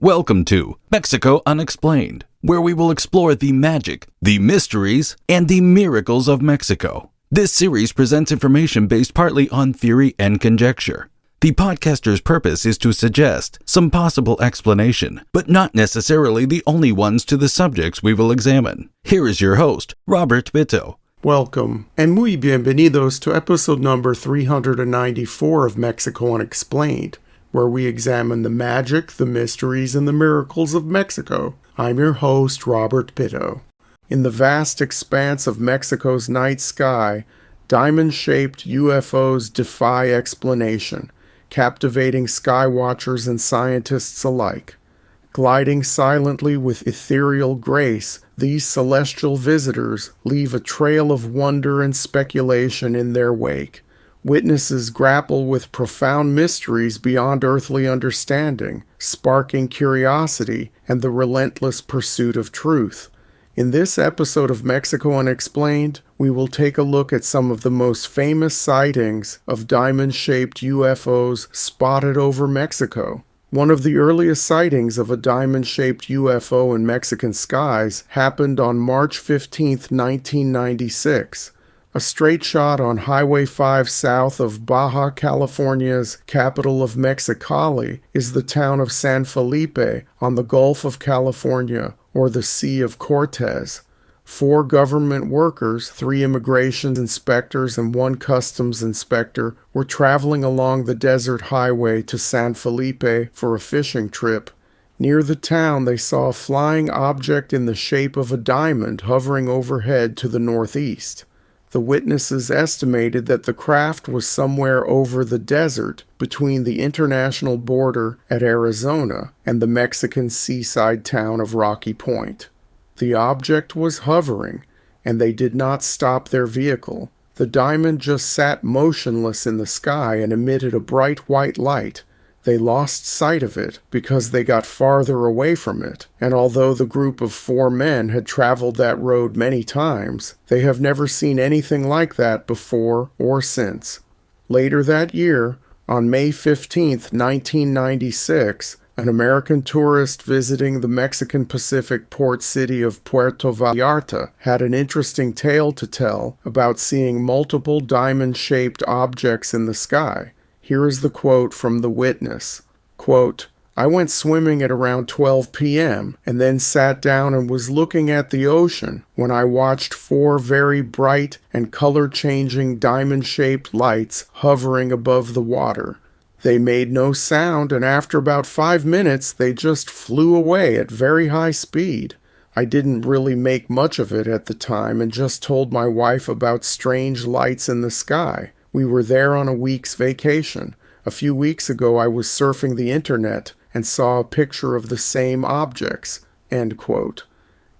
Welcome to Mexico Unexplained, where we will explore the magic, the mysteries, and the miracles of Mexico. This series presents information based partly on theory and conjecture. The podcaster's purpose is to suggest some possible explanation, but not necessarily the only ones to the subjects we will examine. Here is your host, Robert Bitto. Welcome, and muy bienvenidos to episode number 394 of Mexico Unexplained, where we examine the magic, the mysteries, and the miracles of Mexico. I'm your host, Robert Bitto. In the vast expanse of Mexico's night sky, diamond-shaped UFOs defy explanation, captivating skywatchers and scientists alike. Gliding silently with ethereal grace, these celestial visitors leave a trail of wonder and speculation in their wake. Witnesses grapple with profound mysteries beyond earthly understanding, sparking curiosity and the relentless pursuit of truth. In this episode of Mexico Unexplained, we will take a look at some of the most famous sightings of diamond-shaped UFOs spotted over Mexico. One of the earliest sightings of a diamond-shaped UFO in Mexican skies happened on March 15, 1996. A straight shot on Highway 5 south of Baja California's capital of Mexicali is the town of San Felipe on the Gulf of California, or the Sea of Cortez. 4 government workers, 3 immigration inspectors, and 1 customs inspector were traveling along the desert highway to San Felipe for a fishing trip. Near the town, they saw a flying object in the shape of a diamond hovering overhead to the northeast. The witnesses estimated that the craft was somewhere over the desert between the international border at Arizona and the Mexican seaside town of Rocky Point. The object was hovering, and they did not stop their vehicle. The diamond just sat motionless in the sky and emitted a bright white light. They lost sight of it because they got farther away from it, and although the group of 4 men had traveled that road many times, they have never seen anything like that before or since. Later that year, on May 15, 1996, an American tourist visiting the Mexican Pacific port city of Puerto Vallarta had an interesting tale to tell about seeing multiple diamond-shaped objects in the sky. Here is the quote from the witness. Quote, "I went swimming at around 12 p.m. and then sat down and was looking at the ocean when I watched 4 very bright and color-changing diamond-shaped lights hovering above the water. They made no sound, and after about 5 minutes, they just flew away at very high speed. I didn't really make much of it at the time and just told my wife about strange lights in the sky. We were there on a week's vacation. A few weeks ago, I was surfing the internet and saw a picture of the same objects." End quote.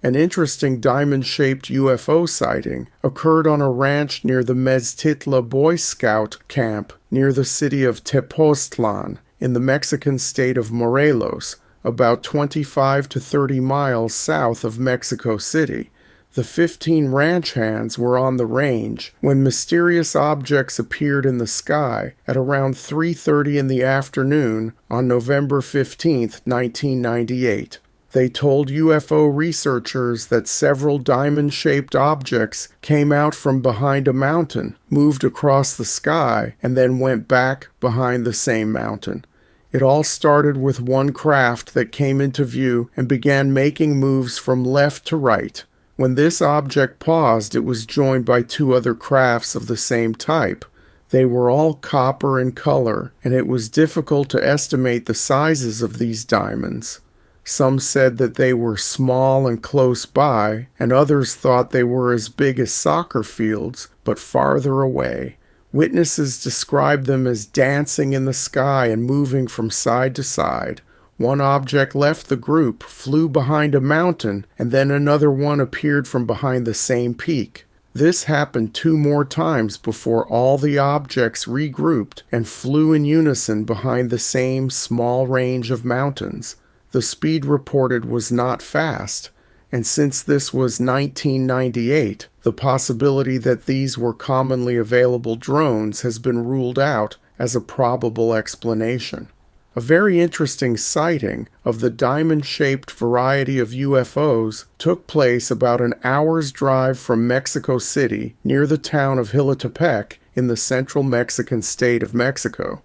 An interesting diamond-shaped UFO sighting occurred on a ranch near the Meztitla Boy Scout camp near the city of Tepoztlan in the Mexican state of Morelos, about 25 to 30 miles south of Mexico City. The 15 ranch hands were on the range when mysterious objects appeared in the sky at around 3:30 in the afternoon on November 15, 1998. They told UFO researchers that several diamond-shaped objects came out from behind a mountain, moved across the sky, and then went back behind the same mountain. It all started with one craft that came into view and began making moves from left to right. When this object paused, it was joined by 2 other crafts of the same type. They were all copper in color, and it was difficult to estimate the sizes of these diamonds. Some said that they were small and close by, and others thought they were as big as soccer fields, but farther away. Witnesses described them as dancing in the sky and moving from side to side. One object left the group, flew behind a mountain, and then another one appeared from behind the same peak. This happened 2 more times before all the objects regrouped and flew in unison behind the same small range of mountains. The speed reported was not fast, and since this was 1998, the possibility that these were commonly available drones has been ruled out as a probable explanation. A very interesting sighting of the diamond-shaped variety of UFOs took place about an hour's drive from Mexico City near the town of Hilotepec in the central Mexican state of Mexico.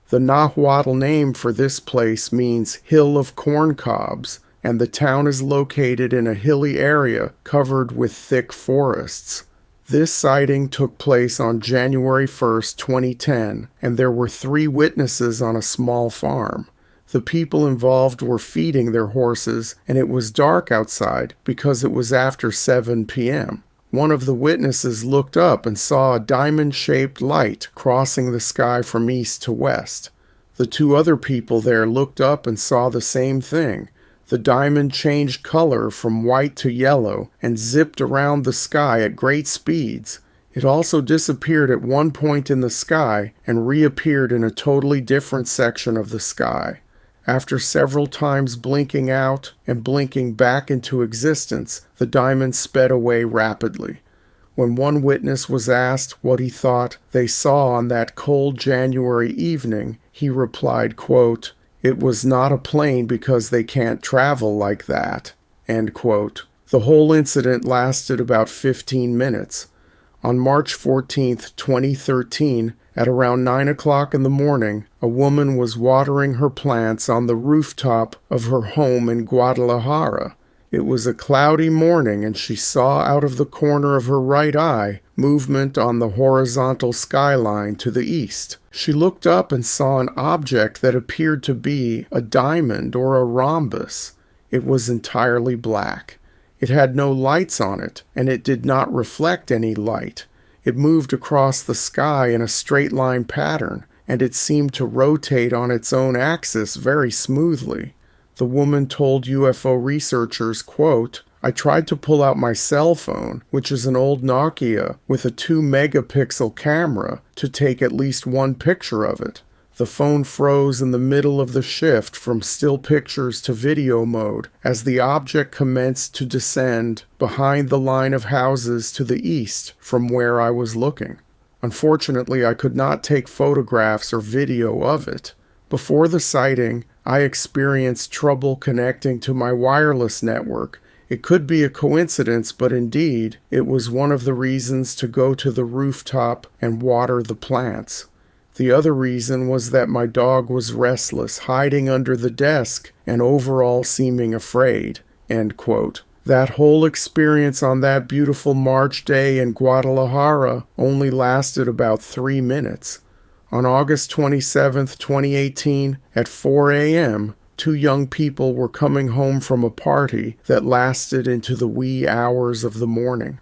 The Nahuatl name for this place means hill of corn cobs, and the town is located in a hilly area covered with thick forests. This sighting took place on January 1st, 2010, and there were 3 witnesses on a small farm. The people involved were feeding their horses, and it was dark outside because it was after 7 p.m. One of the witnesses looked up and saw a diamond-shaped light crossing the sky from east to west. The 2 other people there looked up and saw the same thing. The diamond changed color from white to yellow and zipped around the sky at great speeds. It also disappeared at one point in the sky and reappeared in a totally different section of the sky. After several times blinking out and blinking back into existence, the diamond sped away rapidly. When one witness was asked what he thought they saw on that cold January evening, he replied, quote, "It was not a plane because they can't travel like that." End quote. The whole incident lasted about 15 minutes. On March 14, 2013, at around 9 o'clock in the morning, a woman was watering her plants on the rooftop of her home in Guadalajara. It was a cloudy morning, and she saw out of the corner of her right eye movement on the horizontal skyline to the east. She looked up and saw an object that appeared to be a diamond or a rhombus. It was entirely black. It had no lights on it, and it did not reflect any light. It moved across the sky in a straight-line pattern, and it seemed to rotate on its own axis very smoothly. The woman told UFO researchers, quote, "I tried to pull out my cell phone, which is an old Nokia with a 2-megapixel camera, to take at least one picture of it. The phone froze in the middle of the shift from still pictures to video mode as the object commenced to descend behind the line of houses to the east from where I was looking. Unfortunately, I could not take photographs or video of it. Before the sighting, I experienced trouble connecting to my wireless network. It could be a coincidence, but indeed, it was one of the reasons to go to the rooftop and water the plants. The other reason was that my dog was restless, hiding under the desk, and overall seeming afraid." End quote. That whole experience on that beautiful March day in Guadalajara only lasted about 3 minutes. On August 27, 2018, at 4 a.m., 2 young people were coming home from a party that lasted into the wee hours of the morning.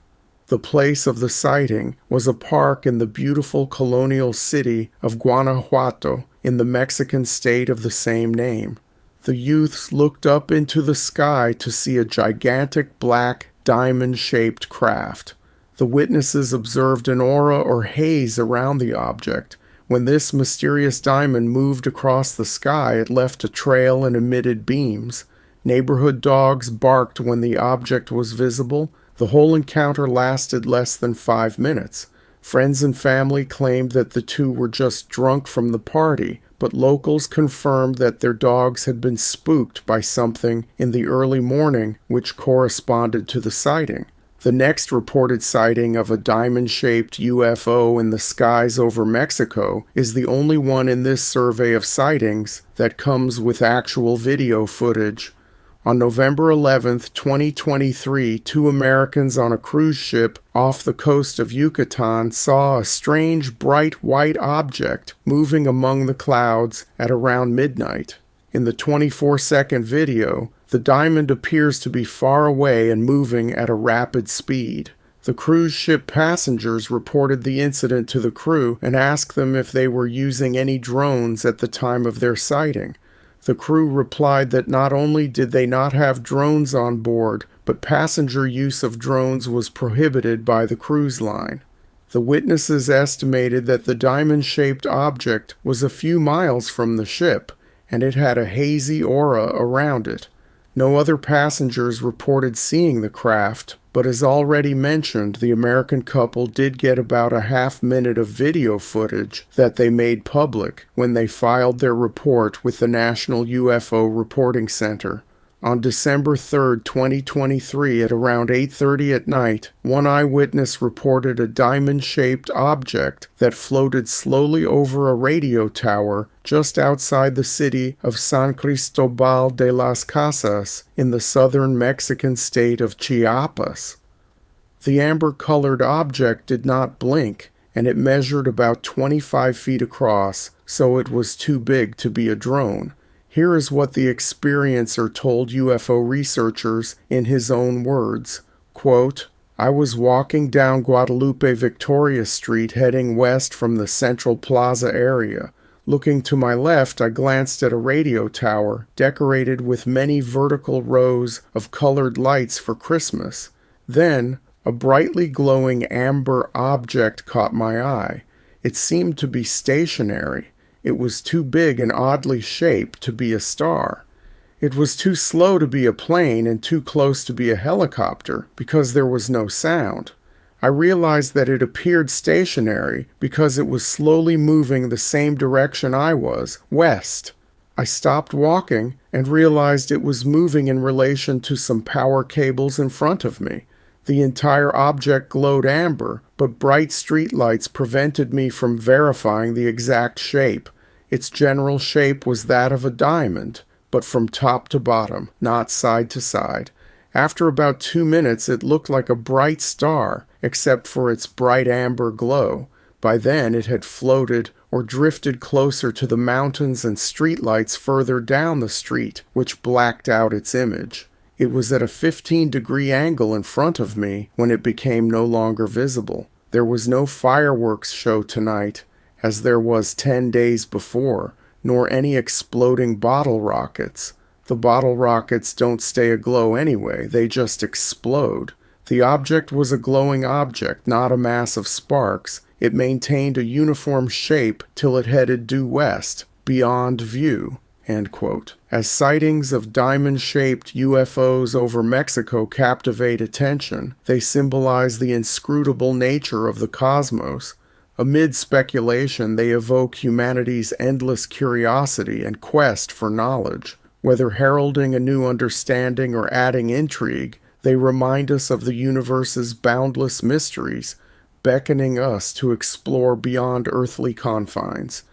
The place of the sighting was a park in the beautiful colonial city of Guanajuato in the Mexican state of the same name. The youths looked up into the sky to see a gigantic black diamond-shaped craft. The witnesses observed an aura or haze around the object. When this mysterious diamond moved across the sky, it left a trail and emitted beams. Neighborhood dogs barked when the object was visible. The whole encounter lasted less than 5 minutes. Friends and family claimed that the 2 were just drunk from the party, but locals confirmed that their dogs had been spooked by something in the early morning which corresponded to the sighting. The next reported sighting of a diamond-shaped UFO in the skies over Mexico is the only one in this survey of sightings that comes with actual video footage. On November 11, 2023, 2 Americans on a cruise ship off the coast of Yucatan saw a strange bright white object moving among the clouds at around midnight. In the 24-second video, the diamond appears to be far away and moving at a rapid speed. The cruise ship passengers reported the incident to the crew and asked them if they were using any drones at the time of their sighting. The crew replied that not only did they not have drones on board, but passenger use of drones was prohibited by the cruise line. The witnesses estimated that the diamond-shaped object was a few miles from the ship, and it had a hazy aura around it. No other passengers reported seeing the craft, But as already mentioned, the American couple did get about a half-minute of video footage that they made public when they filed their report with the National UFO Reporting Center. On December 3, 2023, at around 8:30 at night, one eyewitness reported a diamond-shaped object that floated slowly over a radio tower just outside the city of San Cristobal de las Casas in the southern Mexican state of Chiapas. The amber-colored object did not blink, and it measured about 25 feet across, so it was too big to be a drone. Here is what the experiencer told UFO researchers in his own words, quote, "I was walking down Guadalupe Victoria Street heading west from the Central Plaza area. Looking to my left, I glanced at a radio tower decorated with many vertical rows of colored lights for Christmas. Then, a brightly glowing amber object caught my eye. It seemed to be stationary. It was too big and oddly shaped to be a star. It was too slow to be a plane and too close to be a helicopter because there was no sound. I realized that it appeared stationary because it was slowly moving the same direction I was, west. I stopped walking and realized it was moving in relation to some power cables in front of me. The entire object glowed amber, but bright streetlights prevented me from verifying the exact shape. Its general shape was that of a diamond, but from top to bottom, not side to side. After about 2 minutes, it looked like a bright star, except for its bright amber glow. By then, it had floated or drifted closer to the mountains and streetlights further down the street, which blacked out its image. It was at a 15-degree angle in front of me when it became no longer visible. There was no fireworks show tonight, as there was 10 days before, nor any exploding bottle rockets. The bottle rockets don't stay aglow anyway, they just explode. The object was a glowing object, not a mass of sparks. It maintained a uniform shape till it headed due west, beyond view." End quote. As sightings of diamond-shaped UFOs over Mexico captivate attention, they symbolize the inscrutable nature of the cosmos. Amid speculation, they evoke humanity's endless curiosity and quest for knowledge. Whether heralding a new understanding or adding intrigue, they remind us of the universe's boundless mysteries, beckoning us to explore beyond earthly confines.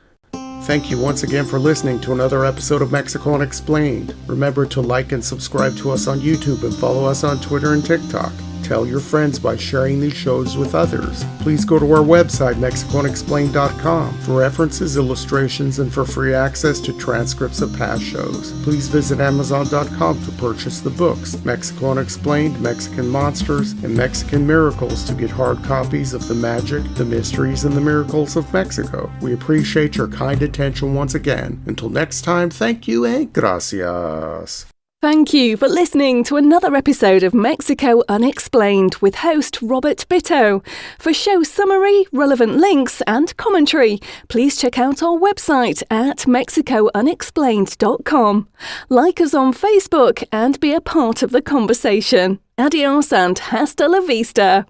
Thank you once again for listening to another episode of Mexico Unexplained. Remember to like and subscribe to us on YouTube and follow us on Twitter and TikTok. Tell your friends by sharing these shows with others. Please go to our website, MexicoUnexplained.com, for references, illustrations, and for free access to transcripts of past shows. Please visit Amazon.com to purchase the books, Mexico Unexplained, Mexican Monsters, and Mexican Miracles to get hard copies of the magic, the mysteries, and the miracles of Mexico. We appreciate your kind attention once again. Until next time, thank you and gracias. Thank you for listening to another episode of Mexico Unexplained with host Robert Bitto. For show summary, relevant links and commentary, please check out our website at mexicounexplained.com. Like us on Facebook and be a part of the conversation. Adios and hasta la vista.